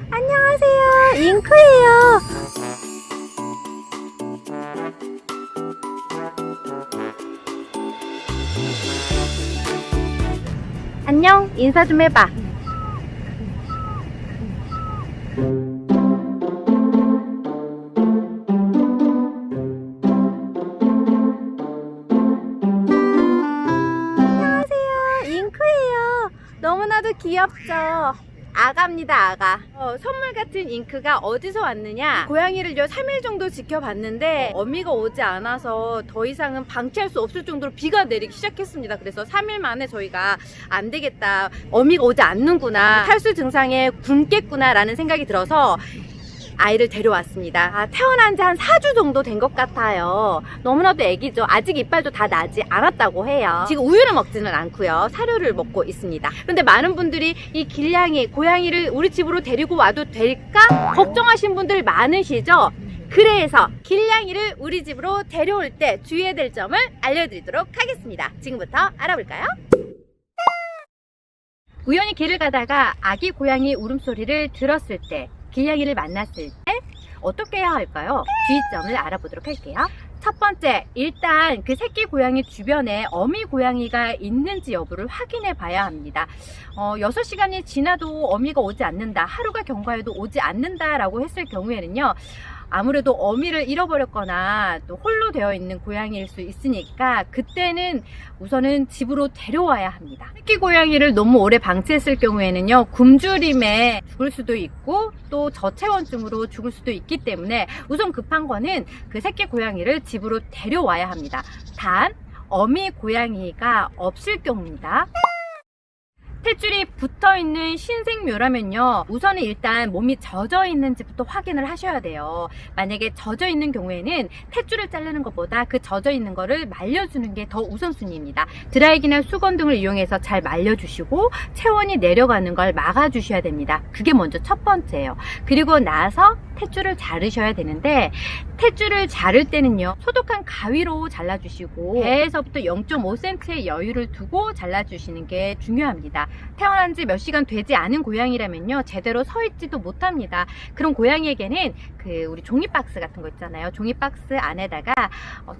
안녕하세요. 잉크예요. 안녕. 인사 좀 해봐. 안녕하세요. 잉크예요. 너무나도 귀엽죠? 아가입니다, 아가. 선물 같은 잉크가 어디서 왔느냐? 고양이를요 3일 정도 지켜봤는데 어미가 오지 않아서 더 이상은 방치할 수 없을 정도로 비가 내리기 시작했습니다. 그래서 3일 만에 저희가 안 되겠다, 어미가 오지 않는구나, 탈수 증상에 굶겠구나 라는 생각이 들어서 아이를 데려왔습니다. 태어난 지 한 4주 정도 된 것 같아요. 너무나도 애기죠. 아직 이빨도 다 나지 않았다고 해요. 지금 우유를 먹지는 않고요, 사료를 먹고 있습니다. 그런데 많은 분들이 이 길냥이, 고양이를 우리 집으로 데리고 와도 될까? 걱정하신 분들 많으시죠? 그래서 길냥이를 우리 집으로 데려올 때 주의해야 될 점을 알려드리도록 하겠습니다. 지금부터 알아볼까요? 우연히 길을 가다가 아기 고양이 울음소리를 들었을 때, 길냥이를 만났을 때 어떻게 해야 할까요? 주의점을 알아보도록 할게요. 첫 번째, 일단 그 새끼 고양이 주변에 어미 고양이가 있는지 여부를 확인해 봐야 합니다. 6시간이 지나도 어미가 오지 않는다, 하루가 경과해도 오지 않는다 라고 했을 경우에는요, 아무래도 어미를 잃어버렸거나 또 홀로 되어 있는 고양이일 수 있으니까 그때는 우선은 집으로 데려와야 합니다. 새끼 고양이를 너무 오래 방치했을 경우에는요, 굶주림에 죽을 수도 있고 또 저체온증으로 죽을 수도 있기 때문에 우선 급한 거는 그 새끼 고양이를 집으로 데려와야 합니다. 단 어미 고양이가 없을 경우입니다. 탯줄이 붙어있는 신생묘라면요, 우선은 일단 몸이 젖어 있는지부터 확인을 하셔야 돼요. 만약에 젖어 있는 경우에는 탯줄을 자르는 것보다 그 젖어 있는 거를 말려주는 게 더 우선순위입니다. 드라이기나 수건 등을 이용해서 잘 말려주시고 체온이 내려가는 걸 막아주셔야 됩니다. 그게 먼저 첫 번째예요. 그리고 나서 탯줄을 자르셔야 되는데, 탯줄을 자를 때는요, 소독한 가위로 잘라주시고 배에서부터 0.5cm의 여유를 두고 잘라주시는 게 중요합니다. 태어난 지 몇 시간 되지 않은 고양이라면요, 제대로 서 있지도 못합니다. 그런 고양이에게는 우리 종이박스 같은 거 있잖아요. 종이박스 안에다가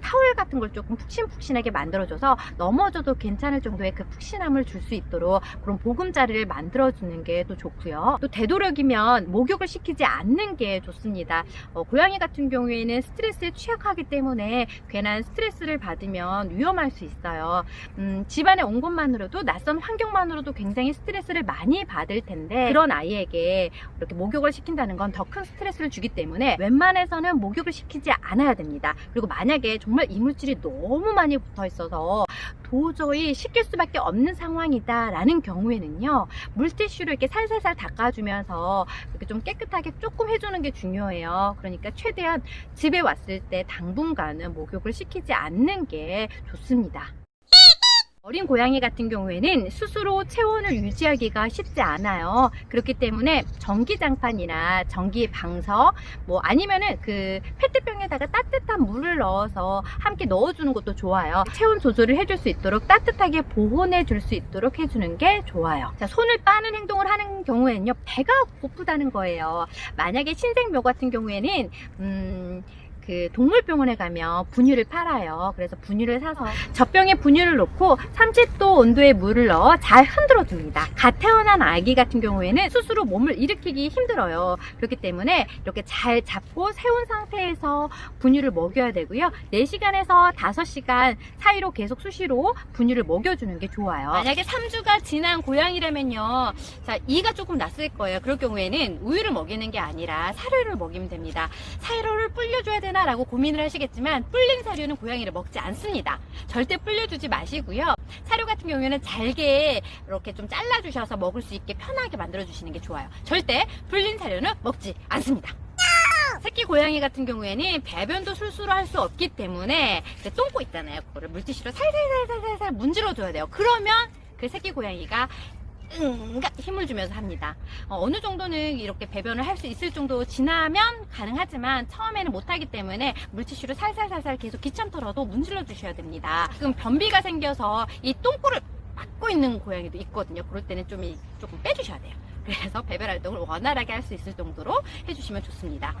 타월 같은 걸 조금 푹신푹신하게 만들어줘서 넘어져도 괜찮을 정도의 그 푹신함을 줄 수 있도록 그런 보금자리를 만들어주는 게 또 좋고요. 또 되도록이면 목욕을 시키지 않는 게 좋습니다. 고양이 같은 경우에는 스트레스에 취약하기 때문에 괜한 스트레스를 받으면 위험할 수 있어요. 집안에 온 것만으로도, 낯선 환경만으로도 굉장히 스트레스를 많이 받을 텐데, 그런 아이에게 이렇게 목욕을 시킨다는 건 더 큰 스트레스를 주기 때문에 웬만해서는 목욕을 시키지 않아야 됩니다. 그리고 만약에 정말 이물질이 너무 많이 붙어 있어서 도저히 시킬 수밖에 없는 상황이다 라는 경우에는요, 물티슈로 이렇게 살살살 닦아주면서 이렇게 좀 깨끗하게 조금 해주는 게 중요해요. 그러니까 최대한 집에 왔을 때 당분간은 목욕을 시키지 않는 게 좋습니다. 어린 고양이 같은 경우에는 스스로 체온을 유지하기가 쉽지 않아요. 그렇기 때문에 전기장판이나 전기방석, 아니면은 그 페트병에다가 따뜻한 물을 넣어서 함께 넣어주는 것도 좋아요. 체온 조절을 해줄 수 있도록, 따뜻하게 보온해 줄 수 있도록 해주는 게 좋아요. 자, 손을 빠는 행동을 하는 경우에는요, 배가 고프다는 거예요. 만약에 신생묘 같은 경우에는 그 동물병원에 가면 분유를 팔아요. 그래서 분유를 사서 젖병에 분유를 넣고 30도 온도의 물을 넣어 잘 흔들어 줍니다. 갓 태어난 아기 같은 경우에는 스스로 몸을 일으키기 힘들어요. 그렇기 때문에 이렇게 잘 잡고 세운 상태에서 분유를 먹여야 되고요. 4시간에서 5시간 사이로 계속 수시로 분유를 먹여주는 게 좋아요. 만약에 3주가 지난 고양이라면요, 자, 이가 조금 났을 거예요. 그럴 경우에는 우유를 먹이는 게 아니라 사료를 먹이면 됩니다. 사료를 불려줘야 되나 라고 고민을 하시겠지만, 불린 사료는 고양이를 먹지 않습니다. 절대 불려주지 마시고요. 사료 같은 경우에는 잘게 이렇게 좀 잘라주셔서 먹을 수 있게 편하게 만들어주시는 게 좋아요. 절대 불린 사료는 먹지 않습니다. 새끼 고양이 같은 경우에는 배변도 술수로 할 수 없기 때문에 그 똥꼬 있잖아요, 그거를 물티슈로 살살살살살 문질러줘야 돼요. 그러면 그 새끼 고양이가 힘을 주면서 합니다. 어느 정도는 이렇게 배변을 할 수 있을 정도 지나면 가능하지만 처음에는 못하기 때문에 물티슈로 살살살살 계속 기참 털어도 문질러 주셔야 됩니다. 지금 변비가 생겨서 이 똥꼬를 막고 있는 고양이도 있거든요. 그럴 때는 조금 빼주셔야 돼요. 그래서 배변 활동을 원활하게 할 수 있을 정도로 해주시면 좋습니다.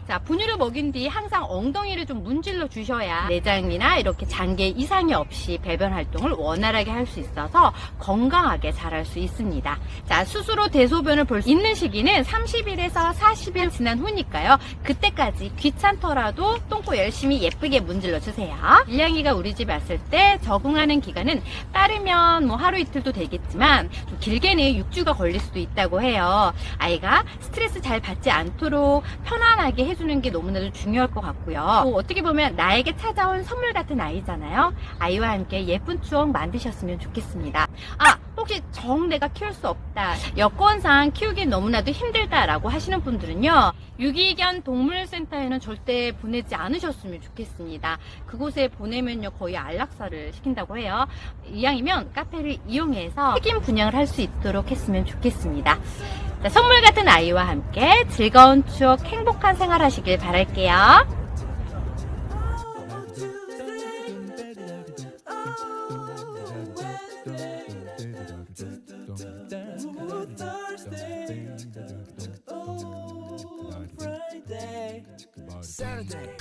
자, 분유를 먹인 뒤 항상 엉덩이를 좀 문질러 주셔야 내장이나 이렇게 장기에 이상이 없이 배변 활동을 원활하게 할 수 있어서 건강하게 자랄 수 있습니다. 자, 스스로 대소변을 볼 수 있는 시기는 30일에서 40일 지난 후니까요. 그때까지 귀찮더라도 똥꼬 열심히 예쁘게 문질러 주세요. 일냥이가 우리 집 왔을 때 적응하는 기간은 빠르면 뭐 하루 이틀도 되겠지만 좀 길게는 6주가 걸릴 수도 있다고 해요. 아이가 스트레스 잘 받지 않도록 편안하게 해주는 게 너무나도 중요할 것 같고요. 또 어떻게 보면 나에게 찾아온 선물 같은 아이잖아요. 아이와 함께 예쁜 추억 만드셨으면 좋겠습니다. 아, 혹시 정 내가 키울 수 없다, 여건상 키우기 너무나도 힘들다라고 하시는 분들은요, 유기견 동물센터에는 절대 보내지 않으셨으면 좋겠습니다. 그곳에 보내면요 거의 안락사를 시킨다고 해요. 이왕이면 카페를 이용해서 책임 분양을 할 수 있도록 했으면 좋겠습니다. 자, 선물 같은 아이와 함께 즐거운 추억, 행복한 생활 하시길 바랄게요. Saturday.